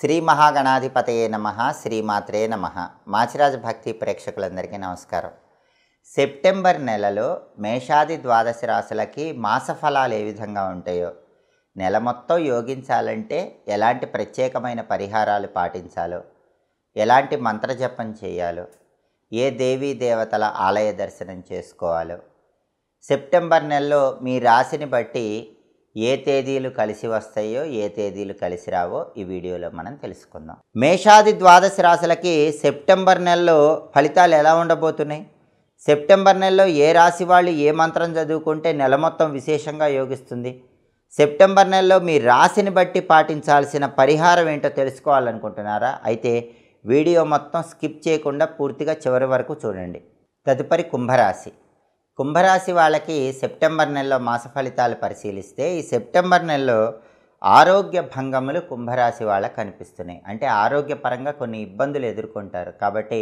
శ్రీ మహాగణాధిపతయే నమః శ్రీమాత్రే నమః మాచిరాజ భక్తి ప్రేక్షకులందరికీ నమస్కారం. సెప్టెంబర్ నెలలో మేషాది ద్వాదశ రాశులకి మాస ఫలాలు ఏ విధంగా ఉంటాయో, నెల మొత్తం యోగించాలంటే ఎలాంటి ప్రత్యేకమైన పరిహారాలు పాటించాలో, ఎలాంటి మంత్రజపం చేయాలో, ఏ దేవీ దేవతల ఆలయ దర్శనం చేసుకోవాలో, సెప్టెంబర్ నెలలో మీ రాశిని బట్టి ఏ తేదీలు కలిసి వస్తాయో, ఏ తేదీలు కలిసి రావో ఈ వీడియోలో మనం తెలుసుకుందాం. మేషాది ద్వాదశ రాశులకి సెప్టెంబర్ నెలలో ఫలితాలు ఎలా ఉండబోతున్నాయి, సెప్టెంబర్ నెలలో ఏ రాశి వాళ్ళు ఏ మంత్రం చదువుకుంటే నెల మొత్తం విశేషంగా యోగిస్తుంది, సెప్టెంబర్ నెలలో మీ రాశిని బట్టి పాటించాల్సిన పరిహారం ఏంటో తెలుసుకోవాలనుకుంటున్నారా? అయితే వీడియో మొత్తం స్కిప్ చేయకుండా పూర్తిగా చివరి వరకు చూడండి. తదుపరి కుంభరాశి. కుంభరాశి వాళ్ళకి సెప్టెంబర్ నెలలో మాస ఫలితాలు పరిశీలిస్తే, ఈ సెప్టెంబర్ నెలలో ఆరోగ్య భంగములు కుంభరాశి వాళ్ళకి కనిపిస్తున్నాయి. అంటే ఆరోగ్యపరంగా కొన్ని ఇబ్బందులు ఎదుర్కొంటారు. కాబట్టి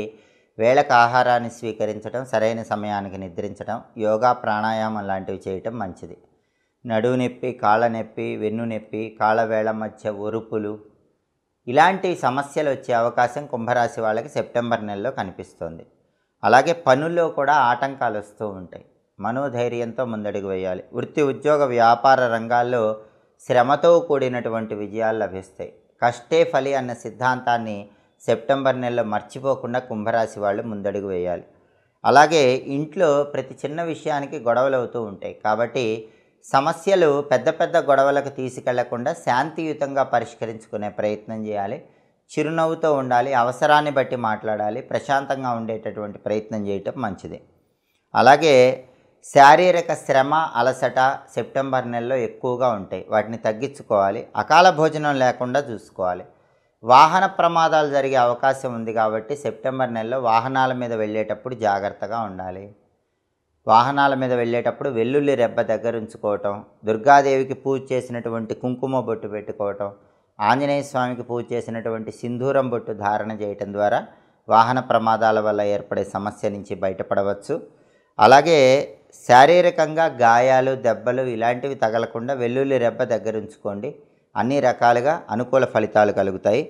వేళకు ఆహారాన్ని స్వీకరించడం, సరైన సమయానికి నిద్రించడం, యోగా ప్రాణాయామం లాంటివి చేయటం మంచిది. నడువు నొప్పి, కాళ్ళ నొప్పి, వెన్ను నొప్పి, కాళ్ళ వేళ్ళ మధ్య ఒరుపులు, ఇలాంటి సమస్యలు వచ్చే అవకాశం కుంభరాశి వాళ్ళకి సెప్టెంబర్ నెలలో కనిపిస్తుంది. అలాగే పనుల్లో కూడా ఆటంకాలు వస్తూ ఉంటాయి. మనోధైర్యంతో ముందడుగు వేయాలి. వృత్తి, ఉద్యోగ, వ్యాపార రంగాల్లో శ్రమతో కూడినటువంటి విజయాలు లభిస్తాయి. కష్టే ఫలి అన్న సిద్ధాంతాన్ని సెప్టెంబర్ నెలలో మర్చిపోకుండా కుంభరాశి వాళ్ళు ముందడుగు వేయాలి. అలాగే ఇంట్లో ప్రతి చిన్న విషయానికి గొడవలు అవుతూ ఉంటాయి. కాబట్టి సమస్యలు పెద్ద పెద్ద గొడవలకు తీసుకెళ్లకుండా శాంతియుతంగా పరిష్కరించుకునే ప్రయత్నం చేయాలి. చిరునవ్వుతో ఉండాలి. అవసరాన్ని బట్టి మాట్లాడాలి. ప్రశాంతంగా ఉండేటటువంటి ప్రయత్నం చేయటం మంచిది. అలాగే శారీరక శ్రమ, అలసట సెప్టెంబర్ నెలలో ఎక్కువగా ఉంటాయి. వాటిని తగ్గించుకోవాలి. అకాల భోజనం లేకుండా చూసుకోవాలి. వాహన ప్రమాదాలు జరిగే అవకాశం ఉంది కాబట్టి సెప్టెంబర్ నెలలో వాహనాల మీద వెళ్ళేటప్పుడు జాగ్రత్తగా ఉండాలి. వాహనాల మీద వెళ్ళేటప్పుడు వెల్లుల్లి రెబ్బ దగ్గర ఉంచుకోవటం, దుర్గాదేవికి పూజ చేసినటువంటి కుంకుమ బొట్టు పెట్టుకోవటం, ఆంజనేయ స్వామికి పూజ చేసినటువంటి సింధూరం బొట్టు ధారణ చేయటం ద్వారా వాహన ప్రమాదాల వల్ల ఏర్పడే సమస్య నుంచి బయటపడవచ్చు. అలాగే శారీరకంగా గాయాలు, దెబ్బలు ఇలాంటివి తగలకుండా వెల్లుల్లి రెబ్బ దగ్గర ఉంచుకోండి. అన్ని రకాలుగా అనుకూల ఫలితాలు కలుగుతాయి.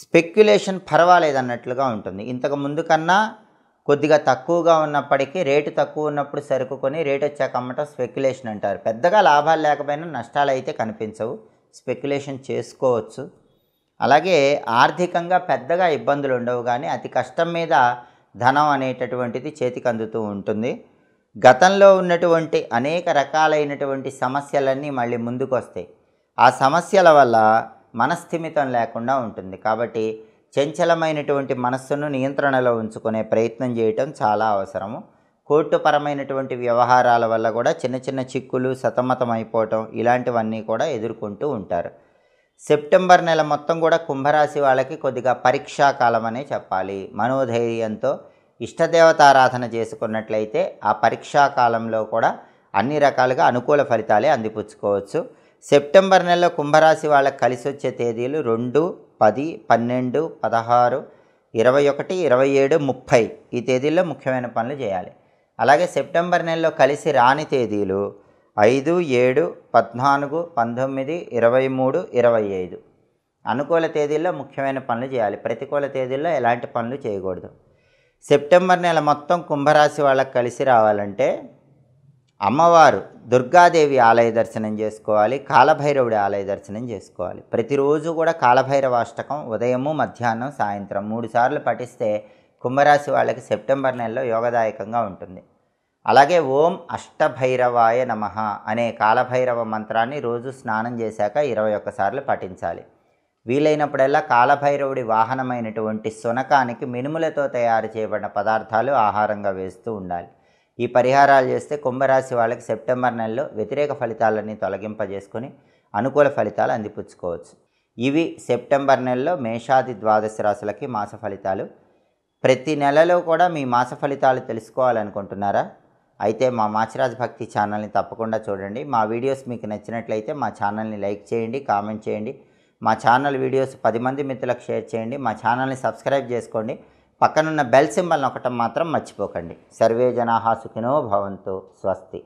స్పెక్యులేషన్ పర్వాలేదన్నట్లుగా ఉంటుంది. ఇంతకు ముందు కన్నా కొద్దిగా తక్కువగా ఉన్నప్పటికీ రేటు తక్కువ ఉన్నప్పుడు సరుకు కొని రేటు వచ్చాక అమ్మటం స్పెక్యులేషన్ అంటారు. పెద్దగా లాభాలు లేకపోయినా నష్టాలు అయితే కనిపించవు. స్పెక్యులేషన్ చేసుకోవచ్చు. అలాగే ఆర్థికంగా పెద్దగా ఇబ్బందులు ఉండవు, కానీ అతి కష్టం మీద ధనం అనేటటువంటిది చేతికి అందుతూ ఉంటుంది. గతంలో ఉన్నటువంటి అనేక రకాలైనటువంటి సమస్యలన్నీ మళ్ళీ ముందుకు వస్తాయి. ఆ సమస్యల వల్ల మనస్థిమితం లేకుండా ఉంటుంది. కాబట్టి చంచలమైనటువంటి మనస్సును నియంత్రణలో ఉంచుకునే ప్రయత్నం చేయటం చాలా అవసరము. కోర్టుపరమైనటువంటి వ్యవహారాల వల్ల కూడా చిన్న చిన్న చిక్కులు, సతమతం అయిపోవటం ఇలాంటివన్నీ కూడా ఎదుర్కొంటూ ఉంటారు. సెప్టెంబర్ నెల మొత్తం కూడా కుంభరాశి వాళ్ళకి కొద్దిగా పరీక్షాకాలం అనే చెప్పాలి. మనోధైర్యంతో ఇష్టదేవతారాధన చేసుకున్నట్లయితే ఆ పరీక్షాకాలంలో కూడా అన్ని రకాలుగా అనుకూల ఫలితాలే అందిపుచ్చుకోవచ్చు. సెప్టెంబర్ నెలలో కుంభరాశి వాళ్ళకి కలిసి వచ్చే తేదీలు 2, 10, 12, 16, 21, 27, 30 ఈ తేదీల్లో ముఖ్యమైన పనులు చేయాలి. అలాగే సెప్టెంబర్ నెలలో కలిసి రాని తేదీలు 5, 7, 14, 19, 23, 25 అనుకూల తేదీల్లో ముఖ్యమైన పనులు చేయాలి. ప్రతికూల తేదీల్లో ఎలాంటి పనులు చేయకూడదు. సెప్టెంబర్ నెల మొత్తం కుంభరాశి వాళ్ళకి కలిసి రావాలంటే అమ్మవారు దుర్గాదేవి ఆలయ దర్శనం చేసుకోవాలి. కాలభైరవుడి ఆలయ దర్శనం చేసుకోవాలి. ప్రతిరోజు కూడా కాలభైరవ అష్టకం ఉదయము, మధ్యాహ్నం, సాయంత్రం 3 సార్లు పఠిస్తే కుంభరాశి వాళ్ళకి సెప్టెంబర్ నెలలో యోగదాయకంగా ఉంటుంది. అలాగే ఓం అష్టభైరవాయ నమః అనే కాలభైరవ మంత్రాన్ని రోజు స్నానం చేశాక 21 సార్లు పఠించాలి. వీలైనప్పుడల్లా కాలభైరవుడి వాహనమైనటువంటి శునకానికి మినుములతో తయారు చేయబడిన పదార్థాలు ఆహారంగా వేస్తూ ఉండాలి. ఈ పరిహారాలు చేస్తే కుంభరాశి వాళ్ళకి సెప్టెంబర్ నెలలో వ్యతిరేక ఫలితాలన్నీ తొలగింపజేసుకొని అనుకూల ఫలితాలు అందిపుచ్చుకోవచ్చు. ఇవి సెప్టెంబర్ నెలలో మేషాది ద్వాదశ రాశులకి మాస ఫలితాలు. ప్రతి నెలలో కూడా మీ మాస ఫలితాలు తెలుసుకోవాలనుకుంటున్నారా? అయితే మా మాచిరాజ్ భక్తి ఛానల్ని తప్పకుండా చూడండి. మా వీడియోస్ మీకు నచ్చినట్లయితే మా ఛానల్ని లైక్ చేయండి, కామెంట్ చేయండి. మా ఛానల్ వీడియోస్ 10 మంది మిత్రులకు షేర్ చేయండి. మా ఛానల్ని సబ్స్క్రైబ్ చేసుకోండి. పక్కనున్న బెల్ సింబల్ నొక్కటం మాత్రం మర్చిపోకండి. సర్వే జనాః సుఖినో భవంతు. స్వస్తి.